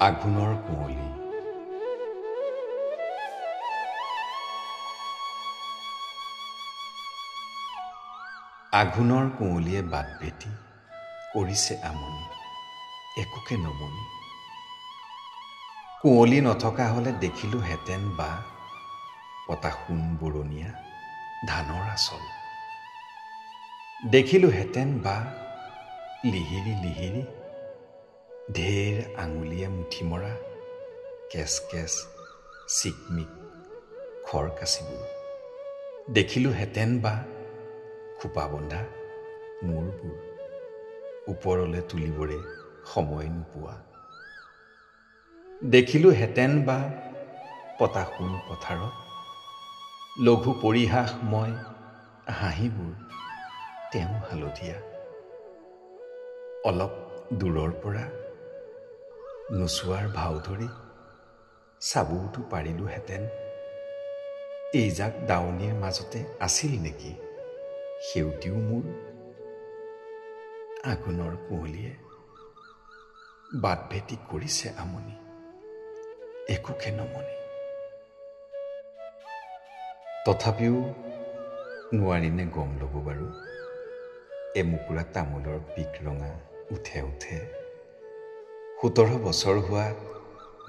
আঘোণৰ কুঁৱলী। আঘোণৰ কুঁৱলীয়ে বাট ভেটি কৰিছে আমনি, একোকে নমনি। কুঁৱলী নথকা হলে দেখিলোহেঁতেন বা পতা সোণ বৰণীয়া ধানৰ আচল। দেখিলোহেঁতেন বা লিহিৰি লিহিৰি ঢেৰ আঙুলিয়ে মুঠি মৰা কেচ কেচ চিকমিক খৰকাচিবোৰ। দেখিলোহেঁতেন বা খোপা বন্ধা মূৰবোৰ ওপৰলে তুলিবৰে সময় নোপোৱা। দেখিলোহেঁতেন বা পতা সোণ পথাৰত লঘু পৰিহাসময় হাঁহিবোৰ তেওঁ হালধীয়া। অলপ দূৰৰ পৰা নোচোৱাৰ ভাও ধৰি চাবওতো পাৰিলোহেঁতেন এইজাক দাৱনিৰ মাজতে আছিল নেকি সেউতীও মূৰ। আঘোণৰ কুঁৱলীয়ে বাট ভেটি কৰিছে আমনি, একোকে নমনি। তথাপিও নোৱাৰিনে গম ল'ব বাৰু এমুকুৰা তামোলৰ পিক ৰঙা উঠে উঠে ১৭ বছৰ হোৱা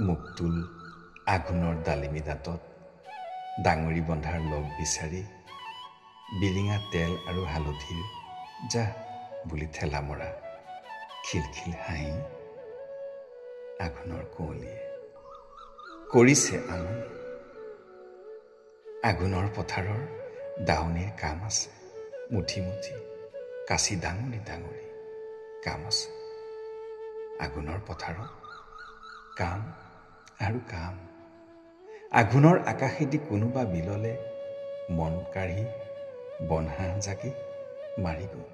মুকতুল আঘোণৰ ডালিমী দাঁতত ডাঙৰি বন্ধাৰ লগ বিচাৰি বিৰিঙা তেল আৰু হালধিৰ যাহ বুলি ঠেলা মৰা খিলখিল হাঁহি। আঘোণৰ কুঁৱলীয়ে কৰিছে আমনি। আঘোণৰ পথাৰৰ দাৱনিৰ কাম আছে মুঠি মুঠি, কাচি ডাঙৰি ডাঙৰি কাম আছে। আঘোণৰ পথাৰত কাম আৰু কাম। আঘোণৰ আকাশেদি কোনোবা বিললে মন কাঢ়ি বনহাঁহ জাকি মাৰি গ'ল।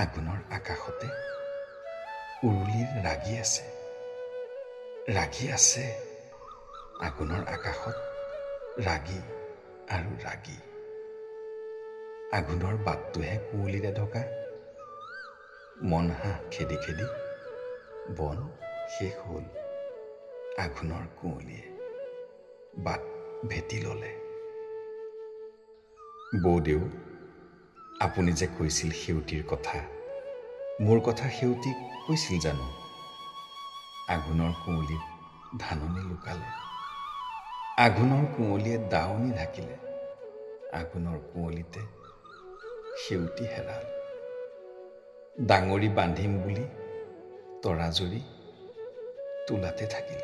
আঘোণৰ আকাশতে উৰুলিৰ ৰাগি আছে, ৰাগি আছে। আঘোণৰ আকাশত ৰাগি আৰু ৰাগি। আঘোণৰ বাটটোহে কুঁৱলীৰে ঢকা। মন হাঁহ খেদি খেদি বন শেষ হ'ল। আঘোণৰ কুঁৱলীয়ে বাট ভেটি ল'লে। বৌদেউ, আপুনি যে কৈছিল সেউতীৰ কথা, মোৰ কথা সেউতীক কৈছিল জানো? আঘোণৰ কুঁৱলীত ধাননি লুকালে, আঘোণৰ কুঁৱলীয়ে দাৱনি ঢাকিলে। আঘোণৰ কুঁৱলীতে সেউতী হেৰাল। ডাঙৰি বান্ধিম বুলি তৰাজৰী তোলাতে থাকিল।